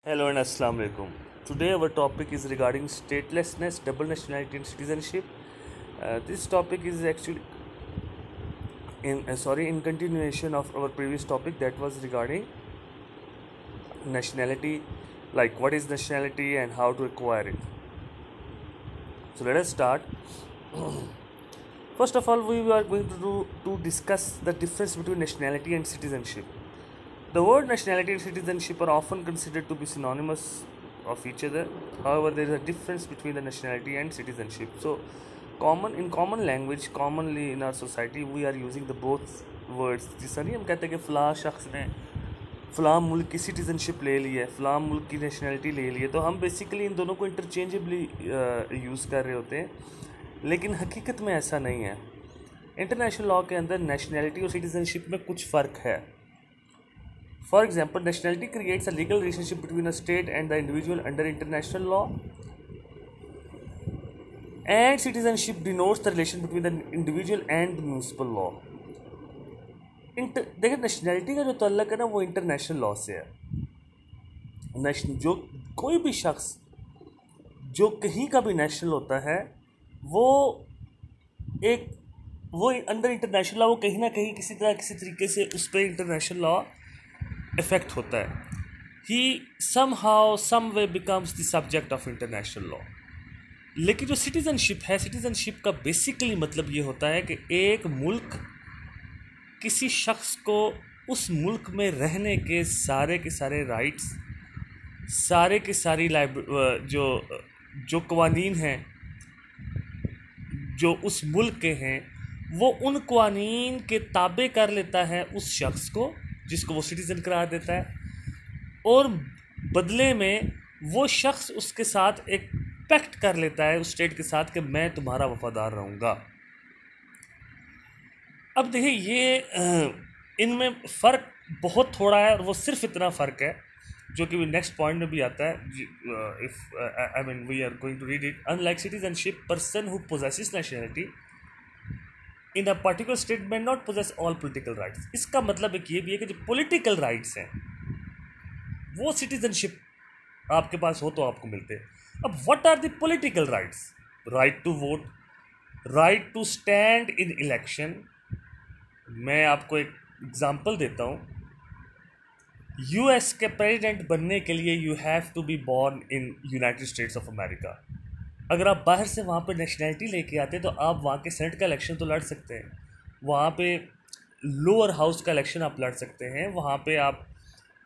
Hello and Assalamu alaikum. Today our topic is regarding statelessness, double nationality and citizenship. This topic is actually in continuation of our previous topic that was regarding nationality, like what is nationality and how to acquire it. So let us start. First of all, we are going to discuss the difference between nationality and citizenship. The word nationality and citizenship are often considered to be synonymous of each other. However, there is a difference between the nationality and citizenship. So, common language, commonly in our society, we are using the both words. जिस नहीं हम कहते हैं कि फ़लाँ शख्स ने फ़लाँ मुल्क की सिटीज़नशिप ले ली है, फ़लाँ मुल्क की नेशनलिटी ले ली है, तो हम बेसिकली इन दोनों को इंटरचेंजेबली यूज़ कर रहे होते हैं, लेकिन हकीकत में ऐसा नहीं है. इंटरनेशनल लॉ के अंदर नेशनलिटी और सिटीज़नशिप में कुछ फ़र्क है. For example, nationality creates a legal relationship between a state and the individual under international law, and citizenship denotes the relation between the individual and the municipal law. देखिए, nationality का जो तल्लक है ना, वो इंटरनेशनल लॉ से है. जो कोई भी शख्स जो कहीं का भी नेशनल होता है, वो अंडर इंटरनेशनल लॉ वो कहीं ना कहीं किसी तरीके से उस पर इंटरनेशनल लॉ इफेक्ट होता है. He somehow some way becomes the subject of international law. लेकिन जो सिटीज़नशिप है, सिटीज़नशिप का बेसिकली मतलब ये होता है कि एक मुल्क किसी शख्स को उस मुल्क में रहने के सारे राइट्स, सारे की सारी जो कवानीन हैं जो उस मुल्क के हैं, वो उन कवानीन के ताबे कर लेता है उस शख्स को जिसको वो सिटीज़न करार देता है, और बदले में वो शख्स उसके साथ एक पैक्ट कर लेता है उस स्टेट के साथ कि मैं तुम्हारा वफादार रहूँगा. अब देखिए, ये इनमें फ़र्क बहुत थोड़ा है, और वो सिर्फ इतना फ़र्क है जो कि नेक्स्ट पॉइंट में भी आता है. If I mean we are going to read it. Unlike citizenship, person who possesses nationality in a particular state may not possess all political rights. इसका मतलब एक ये भी है कि जो पोलिटिकल राइट्स हैं वो सिटीजनशिप आपके पास हो तो आपको मिलते हैं. अब what are the political rights? Right to vote, right to stand in election. मैं आपको एक एग्जांपल देता हूँ. यूएस के प्रेसिडेंट बनने के लिए you have to be born in United States of America. अगर आप बाहर से वहाँ पे नेशनैलिटी लेके आते हैं तो आप वहाँ के सेनेट का इलेक्शन तो लड़ सकते हैं, वहाँ पे लोअर हाउस का इलेक्शन आप लड़ सकते हैं, वहाँ पे आप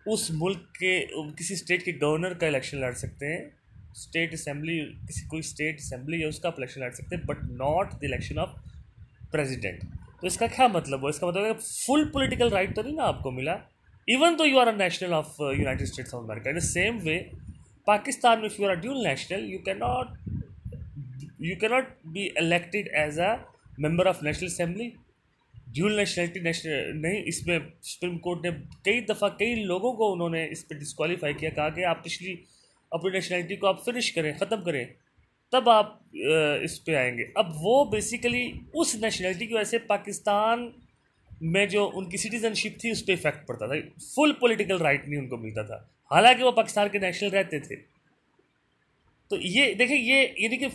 उस मुल्क के किसी स्टेट के गवर्नर का इलेक्शन लड़ सकते हैं, स्टेट असेंबली, कोई स्टेट असेंबली है उसका आप इलेक्शन लड़ सकते हैं, but not the election of president. तो इसका क्या मतलब है? इसका मतलब है फुल पॉलिटिकल राइट तो नहीं ना आपको मिला, even though you are a national of United States of America. In the same way Pakistan में if you are dual national, you cannot be elected as a member of national assembly. Dual nationality नहीं, इसमें supreme court ने कई दफ़ा कई लोगों को उन्होंने इस पर डिस्क्वालीफाई किया, कहा कि आप पिछली अपनी नेशनलिटी को आप फिनिश करें, ख़त्म करें, तब आप इस पे आएंगे. अब वो बेसिकली उस नेशनलिटी की वजह से पाकिस्तान में जो उनकी सिटीज़नशिप थी उस पर इफेक्ट पड़ता था. फुल पॉलिटिकल राइट नहीं उनको मिलता था, हालांकि वो पाकिस्तान के नेशनल रहते थे. तो ये देखिए, ये यानी कि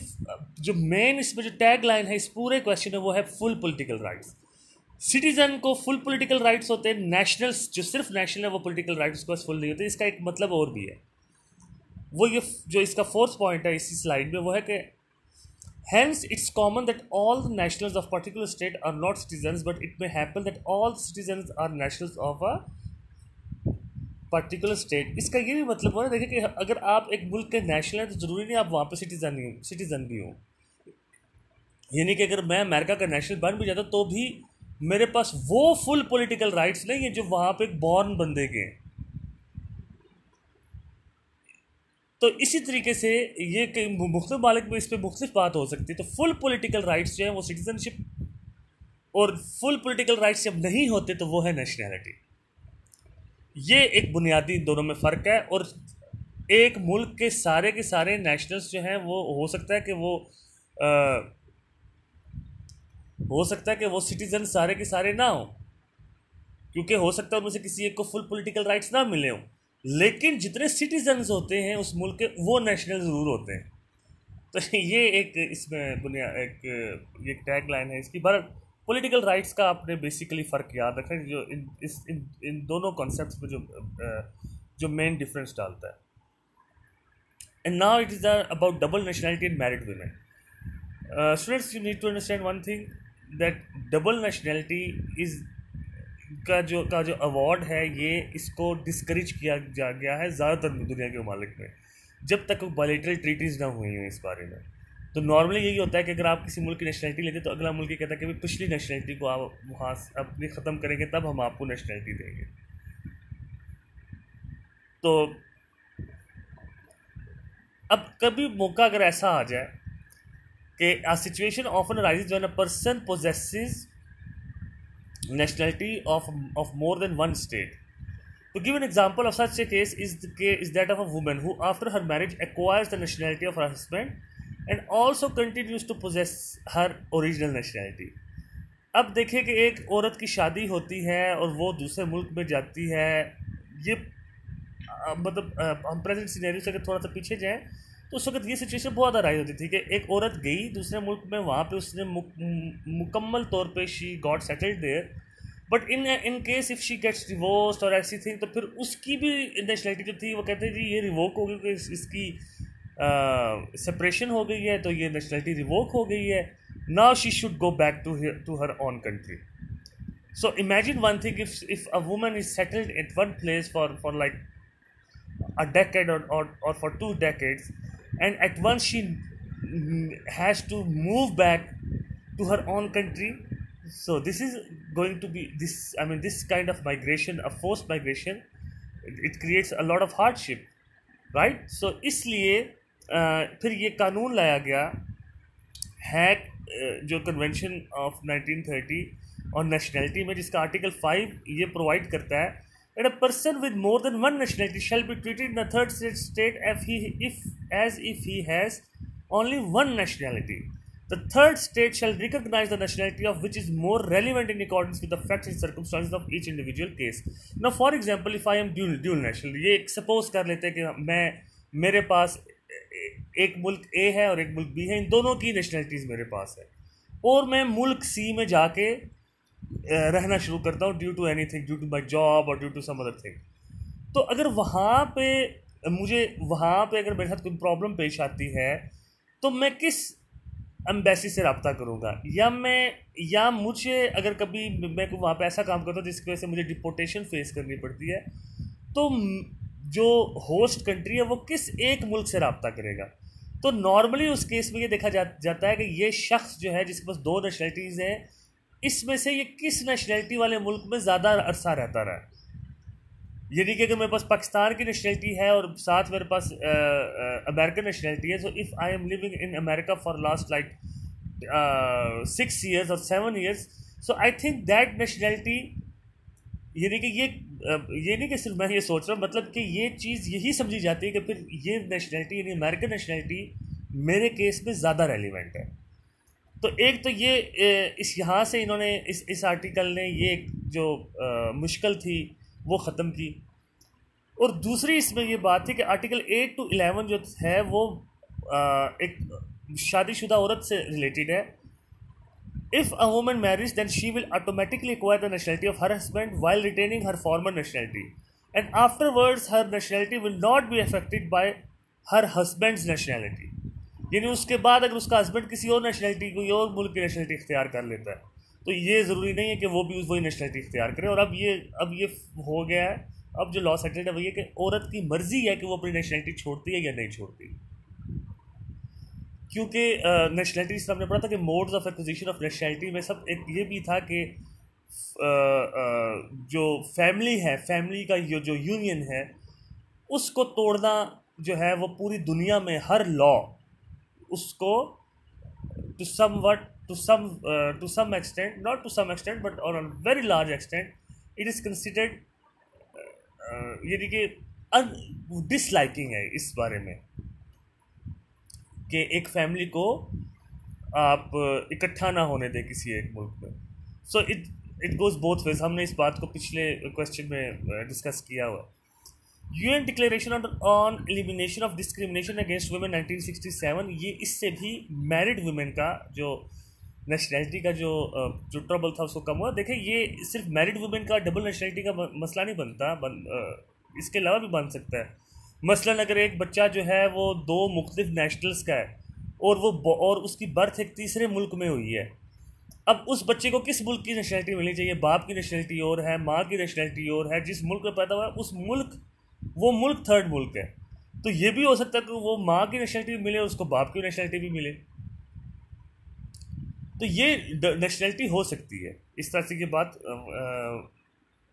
जो मेन इसमें जो टैग लाइन है इस पूरे क्वेश्चन में वो है फुल पॉलिटिकल राइट्स. सिटीजन को फुल पॉलिटिकल राइट्स होते हैं, नेशनल्स जो सिर्फ नेशनल है वो पॉलिटिकल राइट्स उसके पास फुल नहीं होते. इसका एक मतलब और भी है, वो ये जो इसका फोर्थ पॉइंट है इसी स्लाइड में, वो है कि hence it's common that all the nationals of particular state are not citizens, but it may happen that all citizens are nationals of a particular state. इसका ये भी मतलब हो, देखिए कि अगर आप एक मुल्क के नेशनल हैं तो ज़रूरी नहीं आप वहाँ पे सिटीज़न भी हो. यानी कि अगर मैं अमेरिका का नेशनल बन भी जाता तो भी मेरे पास वो फुल पॉलिटिकल राइट्स नहीं है जो वहाँ पे एक बॉर्न बंदे के हैं. तो इसी तरीके से ये कई मुख्तलिफ मालिक में इस पर मुख्तलिफ बात हो सकती है. तो फुल पॉलिटिकल राइट्स जो है वो सिटीजनशिप, और फुल पॉलिटिकल राइट्स जब नहीं होते तो वो है नेशनैलिटी. ये एक बुनियादी दोनों में फ़र्क है. और एक मुल्क के सारे नेशनल्स जो हैं वो हो सकता है कि वो सिटीज़न सारे के सारे ना हो, क्योंकि हो सकता है उनमें से किसी एक को फुल पॉलिटिकल राइट्स ना मिले हों. लेकिन जितने सिटीजन्स होते हैं उस मुल्क के वो नेशनल ज़रूर होते हैं। तो ये एक इसमें बुनिया एक ये टैग लाइन है इसकी। पर पॉलिटिकल राइट्स का आपने बेसिकली फ़र्क याद रखा है, जो इन दोनों कॉन्सेप्ट्स में जो मेन डिफरेंस डालता है। And now it is about double nationality in married women. Students, you need to understand one thing, that double nationality is का जो अवार्ड है, ये इसको डिस्करेज किया जा गया है ज़्यादातर दुनिया के ममालिक में, जब तक बायलैटरल ट्रीटीज़ ना हुई हैं इस बारे में। तो नॉर्मली यही होता है कि अगर आप किसी मुल्क की नेशनलिटी लेते तो अगला मुल्क ये कहता है कि भाई पिछली नेशनलिटी को आप वहाँ अपनी ख़त्म करेंगे तब हम आपको नेशनलिटी देंगे। तो अब कभी मौका अगर ऐसा आ जाए कि a situation often arises when a person possesses nationality of more than one state. To give an example of such a case is that of a woman who after her marriage acquires the nationality of her husband and also continues to possess her original nationality. अब देखिए कि एक औरत की शादी होती है और वो दूसरे मुल्क में जाती है। ये मतलब हम प्रेजेंट सिनेरियो से अगर थोड़ा सा पीछे जाएं तो उस वक्त ये सिचुएशन बहुत अराइज होती थी कि एक औरत गई दूसरे मुल्क में, वहाँ पे उसने मुकम्मल तौर पे she got settled there, but in case if she gets divorced और ऐसी थिंग, तो फिर उसकी भी नेशनलिटी जो थी वो कहते हैं जी ये रिवोक हो गई, कि इसकी सेपरेशन हो गई है, तो ये नेशनलिटी रिवोक हो गई है। Now she should go back to her own country. So imagine one thing, if a woman is settled at one place for like a decade or for 2 decades, and at once she has to move back to her own country. So this is going to be this kind of migration, a forced migration, it creates a lot of hardship, right? So इसलिए फिर ये कानून लाया गया है जो convention of 1930 और nationality में, जिसका आर्टिकल 5 ये प्रोवाइड करता है that a person with more than one nationality shall be treated in a third state as if he has only one nationality. The third state shall recognize the nationality of which is more relevant in accordance with the facts and circumstances of each individual case. Now, for example, if I am dual national, ये suppose कर लेते हैं कि मेरे पास एक मुल्क A है और एक मुल्क B है, इन दोनों की नेशनलिटीज़ मेरे पास है, और मैं मुल्क C में जाके रहना शुरू करता हूँ due to anything, due to my job और due to some other thing. तो अगर वहाँ पे अगर मेरे साथ कोई प्रॉब्लम पेश आती है तो मैं किस एम्बेसी से रब्ता करूँगा, या मुझे अगर कभी मैं वहाँ पे ऐसा काम करता हूँ जिसकी वजह से मुझे डिपोर्टेशन फेस करनी पड़ती है, तो जो होस्ट कंट्री है वो किस एक मुल्क से रब्ता करेगा। तो नॉर्मली उस केस में ये देखा जाता है कि ये शख्स जो है जिसके पास 2 नेशनलिटीज़ हैं, इसमें से ये किस नेशनलिटी वाले मुल्क में ज़्यादा अरसा रहता रहा। यानी कि अगर मेरे पास पाकिस्तान की नेशनलिटी है और साथ मेरे पास अमेरिकन नेशनलिटी है, so if I am living in America for last like 6 years और 7 years, so I think that nationality, यानी कि ये नहीं कि सिर्फ मैं ये सोच रहा हूँ, मतलब कि ये चीज़ यही समझी जाती है कि फिर ये नेशनलिटी यानी अमेरिकन नेशनलिटी मेरे केस में ज़्यादा रेलिवेंट है। तो एक तो ये इस यहाँ से इन्होंने इस आर्टिकल ने ये जो मुश्किल थी वो ख़त्म की, और दूसरी इसमें ये बात थी कि आर्टिकल 8 to 11 जो है वो एक शादीशुदा औरत से रिलेटेड है। If a woman marriage then she will automatically acquire the nationality of her husband while retaining her former nationality, and afterwards her nationality will not be affected by her husband's nationality. यानी उसके बाद अगर उसका husband किसी और nationality, कोई और मुल्क की नेशनलिटी इख्तियार कर लेता है, तो ये ज़रूरी नहीं है कि वो भी वही नेशनलिटी इख्तियार करे। और अब ये हो गया है, अब जो लॉ सेटल्ड है वो ये कि औरत की मर्ज़ी है कि वो अपनी नेशनलिटी छोड़ती है या नहीं छोड़ती, क्योंकि नेशनलिटी से हमने पढ़ा था कि modes of acquisition of nationality में सब एक ये भी था कि जो फैमिली है, फैमिली का जो यूनियन है उसको तोड़ना जो है वो पूरी दुनिया में हर लॉ उसको to some extent, not to some extent but on a very large extent, it is considered यानी कि डिसलाइकिंग है इस बारे में कि एक फैमिली को आप इकट्ठा ना होने दें किसी एक मुल्क में। So it goes both ways. हमने इस बात को पिछले क्वेश्चन में डिस्कस किया हुआ। UN declaration on elimination of discrimination against women 1967, ये इससे भी मैरिड वुमेन का जो नेशनैलिटी का जो ट्रबल था उसको कम हुआ। देखिए ये सिर्फ मैरिड वुमेन का डबल नेशनैलिटी का मसला नहीं बनता, इसके अलावा भी बन सकता है। मसलन अगर एक बच्चा जो है वो दो मुख्तलिफ नेशनल्स का है और उसकी बर्थ एक तीसरे मुल्क में हुई है, अब उस बच्चे को किस मुल्क की नेशनैलिटी मिलनी चाहिए? बाप की नेशनैलिटी और है, माँ की नेशनैलिटी और है, जिस मुल्क में पैदा हुआ है उस मुल्क, वो मुल्क थर्ड मुल्क है। तो ये भी हो सकता है कि वो माँ की नेशनैलिटी भी मिले, उसको बाप की नेशनैलिटी भी मिले। तो ये नेशनैलिटी हो सकती है। इस तरह से ये बात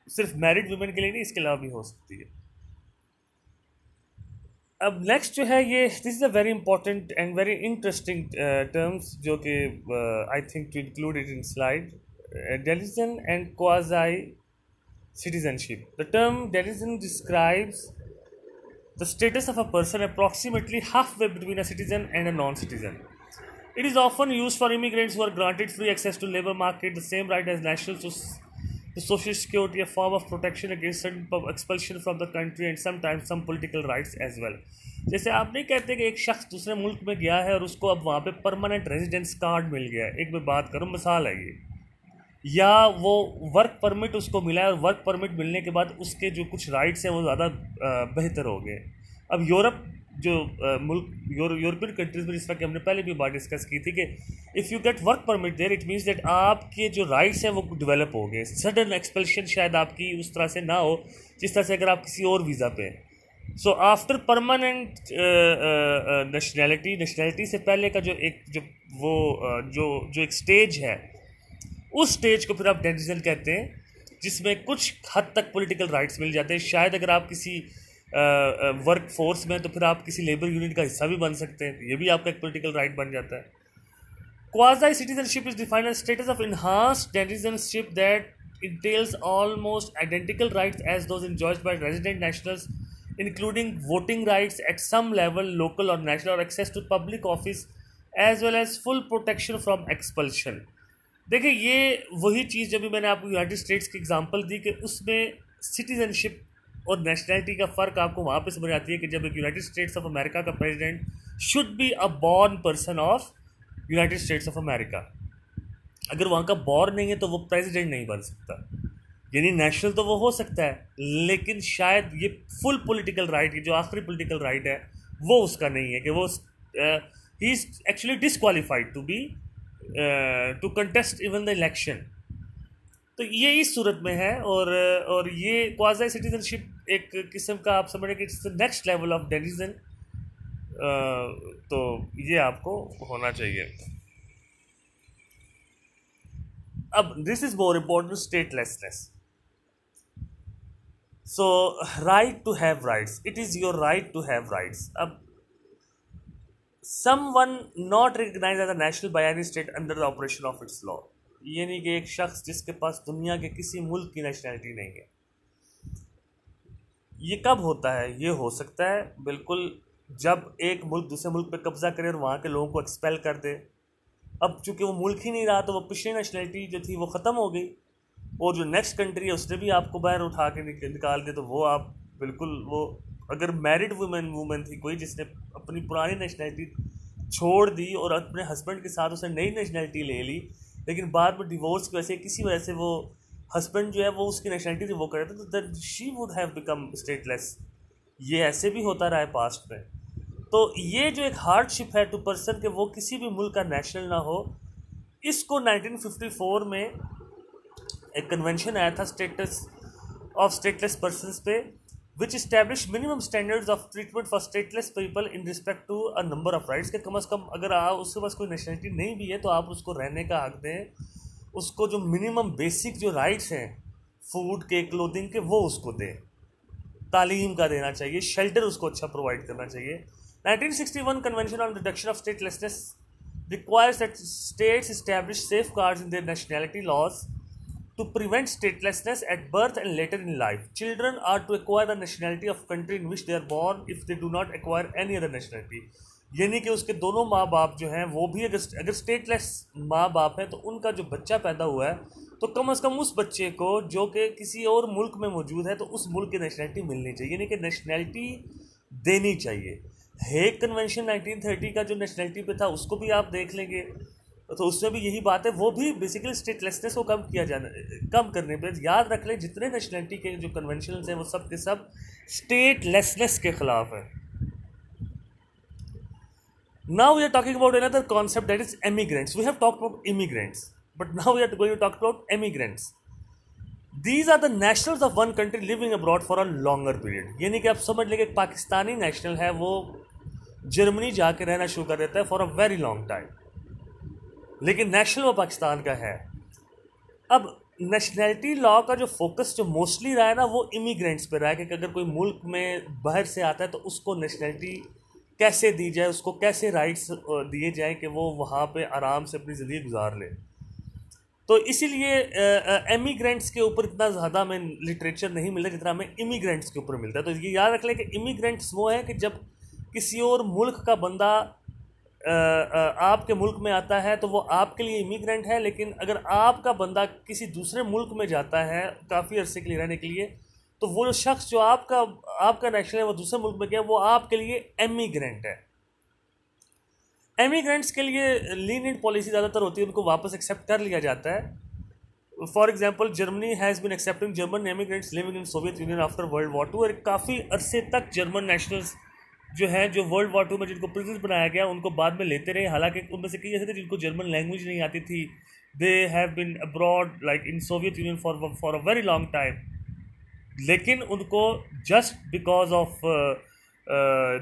सिर्फ मैरिड वुमेन के लिए नहीं, इसके अलावा भी हो सकती है। अब नेक्स्ट जो है ये, this is a very important and very interesting terms जो कि I think to include it in slide, denizen and quasi citizenship. The term denizen describes the status of a person approximately halfway between a citizen and a non-citizen. It is often used for immigrants who are granted free access to labor market, the same right as nationals to social security, a form of protection against sudden expulsion from the country, and sometimes some political rights as well. जैसे आप नहीं कहते कि एक शख्स दूसरे मुल्क में गया है और उसको अब वहाँ पे परमानेंट रेजिडेंस कार्ड मिल गया है, एक मैं बात करूँ, मिसाल है ये, या वो वर्क परमिट उसको मिला है और वर्क परमिट मिलने के बाद उसके जो कुछ राइट्स हैं वो ज़्यादा बेहतर हो गए। अब यूरोप जो मुल्क यूरोपियन कंट्रीज़ में, जिस तरह कि हमने पहले भी बात डिस्कस की थी कि if you get work permit there, it means that आपके जो राइट्स हैं वो डेवलप हो गए। सडन एक्सपेल्शन शायद आपकी उस तरह से ना हो जिस तरह से अगर आप किसी और वीज़ा पे हैं। सो आफ्टर परमानेंट नेशनैलिटी से पहले का जो एक जो एक स्टेज है, उस स्टेज को फिर आप डेनिजन कहते हैं, जिसमें कुछ हद तक पॉलिटिकल राइट्स मिल जाते हैं। शायद अगर आप किसी वर्क फोर्स में तो फिर आप किसी लेबर यूनिट का हिस्सा भी बन सकते हैं, ये भी आपका एक पॉलिटिकल राइट बन जाता है। Quasi citizenship is defined as status of enhanced denizenship that entails almost identical rights as those enjoyed by resident nationals, including voting rights at some level, local or national, or access to public office, as well as full protection from expulsion. देखिए ये वही चीज़ जब भी मैंने आपको United states की example दी कि उसमें सिटीजनशिप और नेशनैलिटी का फ़र्क आपको वहाँ पे समझ आती है कि जब एक यूनाइटेड स्टेट्स ऑफ अमेरिका का president should be a born person of United States of America. अगर वहाँ का बॉर्न नहीं है तो वो प्रेसिडेंट नहीं बन सकता, यानी नेशनल तो वो हो सकता है लेकिन शायद ये फुल पॉलिटिकल राइट, ये जो आखिरी पॉलिटिकल राइट है वो उसका नहीं है कि वो he is actually disqualified to contest even the election. तो ये इस सूरत में है और ये क्वाज़ाई सिटीजनशिप एक किस्म का आप समझ कि it's the next level of denizen, तो ये आपको होना चाहिए। अब this is more important, statelessness. So right to have rights, it is your right to have rights. अब someone not recognized as a national by any state under the operation of its law, यानी कि एक शख्स जिसके पास दुनिया के किसी मुल्क की नेशनैलिटी नहीं है। ये कब होता है? ये हो सकता है बिल्कुल जब एक मुल्क दूसरे मुल्क पे कब्जा करे और वहाँ के लोगों को एक्सपेल कर दे। अब चूँकि वो मुल्क ही नहीं रहा तो वो पिछली नेशनैलिटी जो थी वो ख़त्म हो गई, और जो नेक्स्ट कंट्री है उसने भी आपको बाहर उठा के निकाल दे, तो वो आप बिल्कुल, वो अगर मैरिड वुमेन थी कोई जिसने अपनी पुरानी नेशनैलिटी छोड़ दी और अपने हस्बैंड के साथ उसने नई नेशनैलिटी ले ली, लेकिन बाद में डिवोर्स की वजह से किसी वजह से वो हस्बैंड जो है वो उसकी नेशनैलिटी से वो करे तो that she would have become stateless. ये ऐसे भी होता रहा है पास्ट में। तो ये जो एक हार्डशिप है टू पर्सन के वो किसी भी मुल्क का नेशनल ना हो, इसको 1954 में एक कन्वेंशन आया था स्टेटस ऑफ स्टेटलेस पर्सनस पे, which established minimum standards of treatment for stateless people in respect to a number of rights, के कम से कम अगर आप उसके पास कोई नेशनलिटी नहीं भी है तो आप उसको रहने का हक दें, उसको जो मिनिमम बेसिक जो राइट्स हैं फूड के, क्लोथिंग के, वो उसको दें, तालीम का देना चाहिए, शेल्टर उसको अच्छा प्रोवाइड करना चाहिए। 1961 convention on reduction of statelessness requires that states establish safeguards in their nationality laws to prevent statelessness at birth and later in life. Children are to acquire the nationality of country in which they are born if they do not acquire any other nationality. यानी कि उसके दोनों माँ बाप जो हैं वो भी अगर स्टेटलेस माँ बाप हैं तो उनका जो बच्चा पैदा हुआ है तो कम से कम उस बच्चे को जो कि किसी और मुल्क में मौजूद है तो उस मुल्क की नेशनलिटी मिलनी चाहिए, यानी कि नेशनलिटी देनी चाहिए। हेग कन्वेंशन 1930 का जो नेशनलिटी पे था उसको भी आप देख लेंगे तो उसमें भी यही बात है, वो भी बेसिकली स्टेटलेसनेस को कम करने पे याद रख लें जितने नेशनलिटी के जो कन्वेंशन हैं वो सब के सब स्टेटलेसनेस के खिलाफ है। Now we are talking about another concept, that is emigrants. We have talked about immigrants, but now we are going to talk about emigrants. These are the nationals of one country living abroad for a longer period. यानी कि आप समझ लेंगे Pakistani national है वो Germany जाके रहना शुरू कर देता है for a very long time, लेकिन नेशनल वो पाकिस्तान का है। अब नेशनैलिटी लॉ का जो फोकस जो मोस्टली रहा है ना वो इमिग्रेंट्स पे रहा है कि अगर कोई मुल्क में बाहर से आता है तो उसको नेशनैलिटी कैसे दी जाए, उसको कैसे राइट्स दिए जाए कि वो वहाँ पे आराम से अपनी ज़िंदगी गुजार ले। तो इसीलिए एमिग्रेंट्स के ऊपर इतना ज़्यादा हमें लिटरेचर नहीं मिलता जितना हमें इमिग्रेंट्स के ऊपर मिलता है। तो ये याद रख लें कि इमिग्रेंट्स वो हैं कि जब किसी और मुल्क का बंदा आपके मुल्क में आता है तो वो आपके लिए इमिग्रेंट है, लेकिन अगर आपका बंदा किसी दूसरे मुल्क में जाता है काफ़ी अरसे के लिए रहने के लिए तो वो जो शख्स जो आपका नेशनल है वो दूसरे मुल्क में गया वो आपके लिए एमिग्रेंट है। एमिग्रेंट्स के लिए लीनियंट पॉलिसी ज़्यादातर होती है, उनको वापस एक्सेप्ट कर लिया जाता है। For example Germany has been accepting German emigrants living in Soviet Union after World War II, और काफ़ी अरसे तक जर्मन नेशनल्स जो हैं जो वर्ल्ड वॉर II में जिनको प्रिजनर्स बनाया गया उनको बाद में लेते रहे। हालांकि उनमें से कई ऐसे थे जिनको जर्मन लैंग्वेज नहीं आती थी, they have been abroad like in Soviet Union for a very long time, लेकिन उनको just because of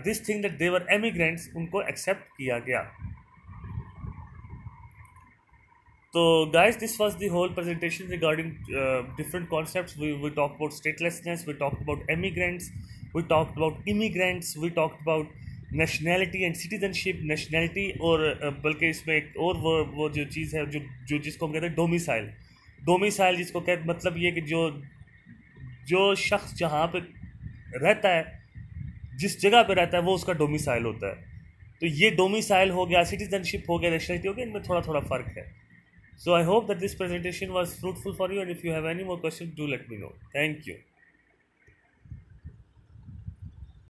this thing that they were emigrants उनको एक्सेप्ट किया गया। So guys, this was the whole presentation regarding different concepts. We talked about statelessness, we talked about emigrants, we talked about immigrants, we talked about nationality and citizenship, nationality और बल्कि इसमें एक और वो जो चीज़ है जो जिसको हम कहते हैं डोमिसाइल जिसको कहते मतलब ये कि जो शख्स जहाँ पे रहता है, जिस जगह पे रहता है वो उसका डोमिसाइल होता है। तो ये डोमिसाइल हो गया, सिटीजनशिप हो गया, नेशनलिटी हो गया, इनमें थोड़ा थोड़ा फ़र्क है। So I hope that this presentation was fruitful for you, and if you have any more questions, do let me know. Thank you.